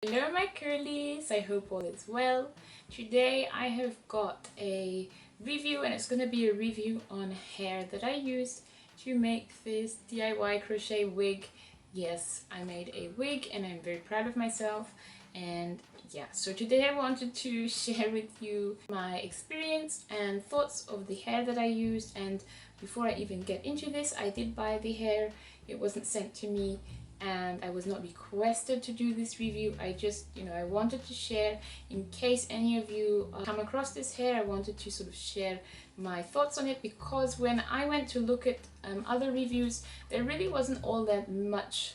Hello my curlies, I hope all is well. Today I have got a review, and it's going to be a review on hair that I used to make this DIY crochet wig. Yes, I made a wig and I'm very proud of myself. And yeah, so today I wanted to share with you my experience and thoughts of the hair that I used. And before I even get into this, I did buy the hair. It wasn't sent to me and I was not requested to do this review. I just, I wanted to share in case any of you come across this hair. I wanted to sort of share my thoughts on it, because when I went to look at other reviews, there really wasn't all that much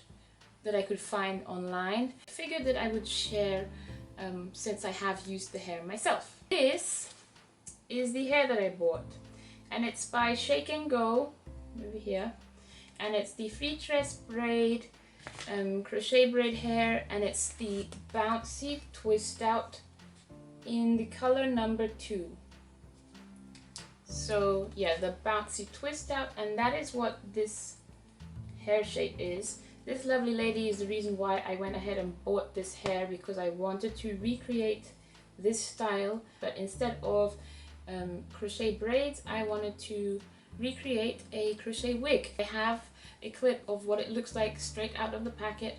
that I could find online. I figured that I would share since I have used the hair myself. This is the hair that I bought, and it's by Shake and Go over here, and it's the Freetress crochet braid hair, and it's the Bouncy twist out in the color number 2. So yeah, the Bouncy twist out, and that is what this hair shape is. This lovely lady is the reason why I went ahead and bought this hair, because I wanted to recreate this style, but instead of crochet braids, I wanted to recreate a crochet wig. I have a clip of what it looks like straight out of the packet.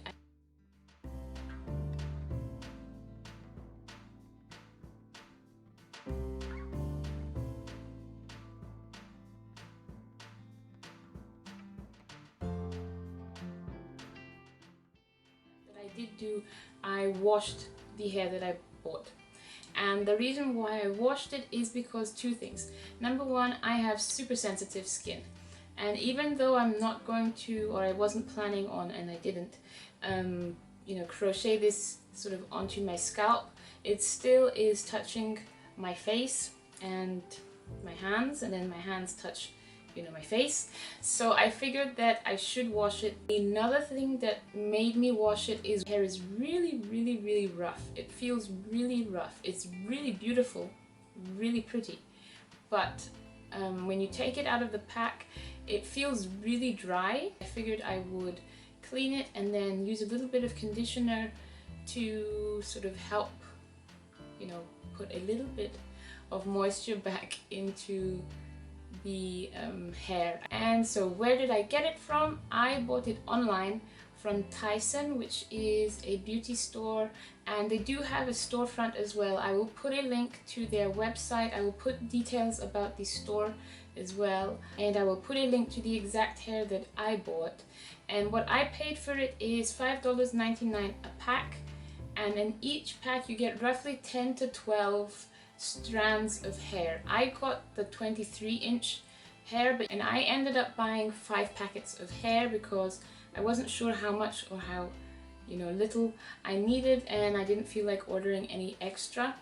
I washed the hair that I bought. And the reason why I washed it is because two things. Number one, I have super sensitive skin. And even though I'm not going to, or I wasn't planning on, and I didn't, crochet this sort of onto my scalp, it still is touching my face and my hands, and then my hands touch my face. So I figured that I should wash it. Another thing that made me wash it is hair is really rough. It feels really rough. It's really beautiful, really pretty, but when you take it out of the pack, it feels really dry. I figured I would clean it and then use a little bit of conditioner to sort of help, put a little bit of moisture back into the hair. And so where did I get it from? I bought it online from Tisun, which is a beauty store, and they do have a storefront as well. I will put a link to their website. I will put details about the store as well, and I will put a link to the exact hair that I bought. And what I paid for it is $5.99 a pack, and in each pack you get roughly 10 to 12 strands of hair. I got the 23-inch hair, and I ended up buying 5 packets of hair because I wasn't sure how much or how little I needed, and I didn't feel like ordering any extra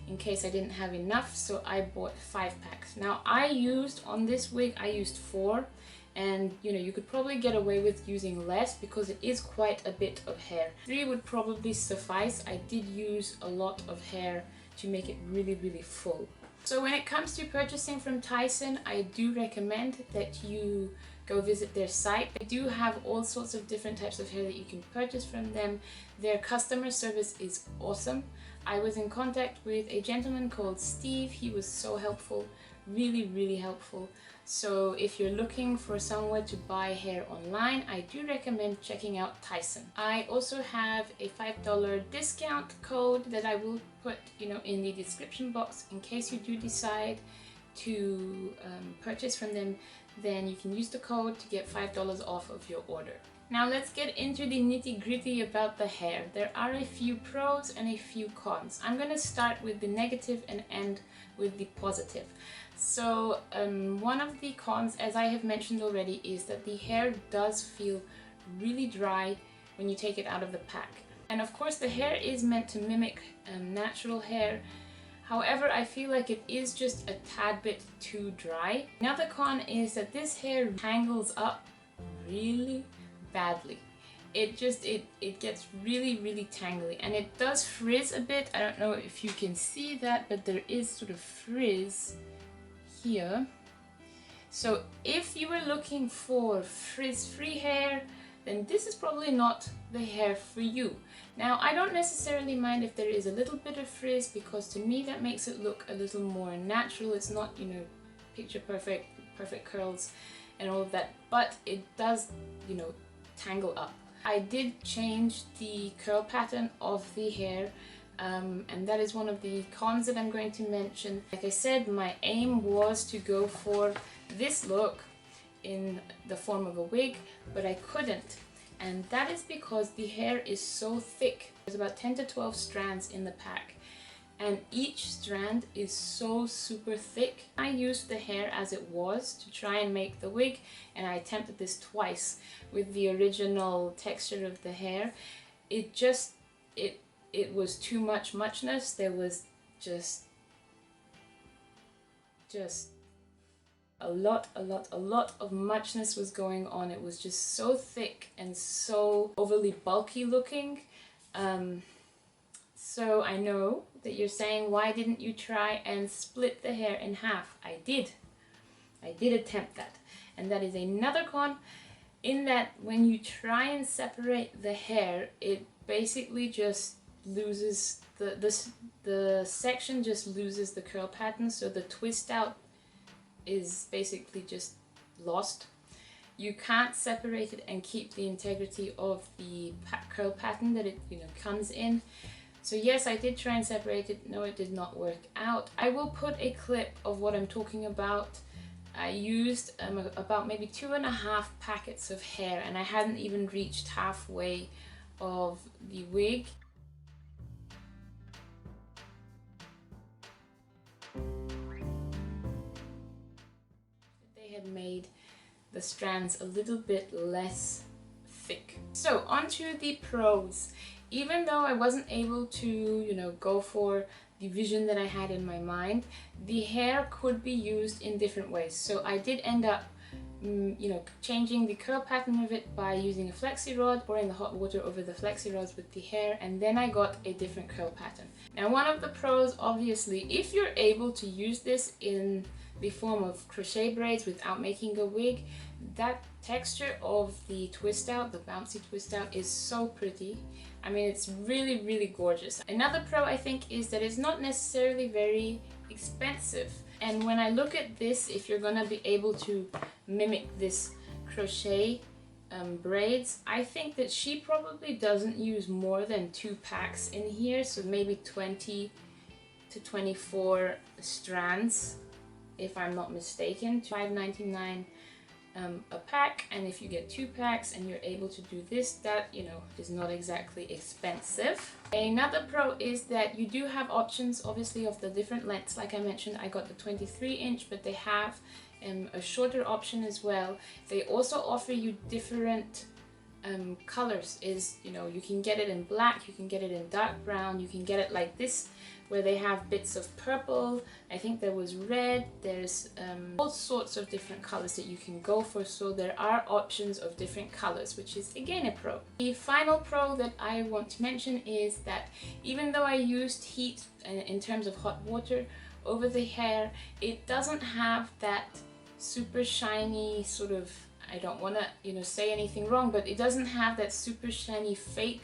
in case I didn't have enough, so I bought 5 packs. Now I used, on this wig, I used 4, and you could probably get away with using less because it is quite a bit of hair. 3 would probably suffice. I did use a lot of hair to make it really full. So when it comes to purchasing from Tisun, I do recommend that you go visit their site. They do have all sorts of different types of hair that you can purchase from them. Their customer service is awesome. I was in contact with a gentleman called Steve. He was so helpful, really helpful. So if you're looking for somewhere to buy hair online, I do recommend checking out Tisun. I also have a $5 discount code that I will put in the description box in case you do decide to purchase from them. Then you can use the code to get $5 off of your order. Now let's get into the nitty-gritty about the hair. There are a few pros and a few cons. I'm going to start with the negative and end with the positive. So one of the cons, as I have mentioned already, is that the hair does feel really dry when you take it out of the pack. And of course the hair is meant to mimic natural hair. However, I feel like it is just a tad bit too dry. Another con is that this hair tangles up really badly. It gets really tangly, and it does frizz a bit. I don't know if you can see that, but there is sort of frizz here. So if you were looking for frizz-free hair, then this is probably not the hair for you. Now, I don't necessarily mind if there is a little bit of frizz, because to me that makes it look a little more natural. It's not, you know, picture perfect curls and all of that, but it does, you know, tangle up. I did change the curl pattern of the hair, and that is one of the cons that I'm going to mention. Like I said, my aim was to go for this look in the form of a wig, but I couldn't, and that is because the hair is so thick. There's about 10 to 12 strands in the pack, and each strand is so super thick. I used the hair as it was to try and make the wig, and I attempted this twice with the original texture of the hair. It just, it was too muchness. There was just a lot of muchness was going on. It was just so thick and so overly bulky looking. So I know that you're saying, why didn't you try and split the hair in half? I did attempt that, and that is another con, in that when you try and separate the hair, it basically just loses the section just loses the curl pattern, so the twist out is basically just lost. You can't separate it and keep the integrity of the curl pattern that it, you know, comes in. So yes, I did try and separate it. No, it did not work out. I will put a clip of what I'm talking about. I used about maybe 2.5 packets of hair, and I hadn't even reached halfway of the wig. They had made the strands a little bit less thick. So onto the pros. Even though I wasn't able to, you know, go for the vision that I had in my mind, the hair could be used in different ways. So I did end up, you know, changing the curl pattern of it by using a flexi rod, pouring the hot water over the flexi rods with the hair, and then I got a different curl pattern. Now, one of the pros, obviously, if you're able to use this in the form of crochet braids without making a wig, that texture of the twist out, the bouncy twist out, is so pretty. I mean, it's really gorgeous. Another pro, I think, is that it's not necessarily very expensive. And when I look at this, if you're gonna be able to mimic this crochet braids, I think that she probably doesn't use more than 2 packs in here, so maybe 20 to 24 strands, if I'm not mistaken. $5.99 a pack, and if you get 2 packs and you're able to do this, that, you know, is not exactly expensive. Another pro is that you do have options, obviously, of the different lengths. Like I mentioned, I got the 23-inch, but they have a shorter option as well. They also offer you different colors. You know, you can get it in black, you can get it in dark brown, you can get it like this, where they have bits of purple. I think there was red. There's all sorts of different colors that you can go for, so there are options of different colors, which is again a pro. The final pro that I want to mention is that even though I used heat in terms of hot water over the hair, it doesn't have that super shiny sort of, I don't want to, you know, say anything wrong, but it doesn't have that super shiny fake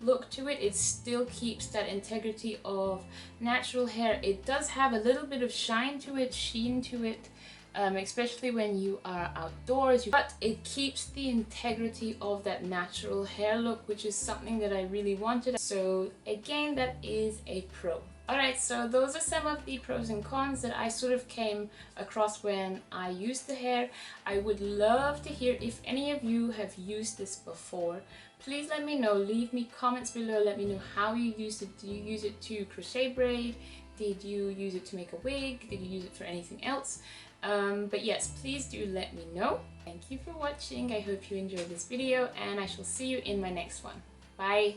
look to it. It still keeps that integrity of natural hair. It does have a little bit of shine to it, sheen to it, especially when you are outdoors, but it keeps the integrity of that natural hair look, which is something that I really wanted. So again, that is a pro. Alright, so those are some of the pros and cons that I sort of came across when I used the hair. I would love to hear if any of you have used this before. Please let me know, leave me comments below, let me know how you used it. Did you use it to crochet braid? Did you use it to make a wig? Did you use it for anything else? But yes, please do let me know. Thank you for watching. I hope you enjoyed this video, and I shall see you in my next one. Bye!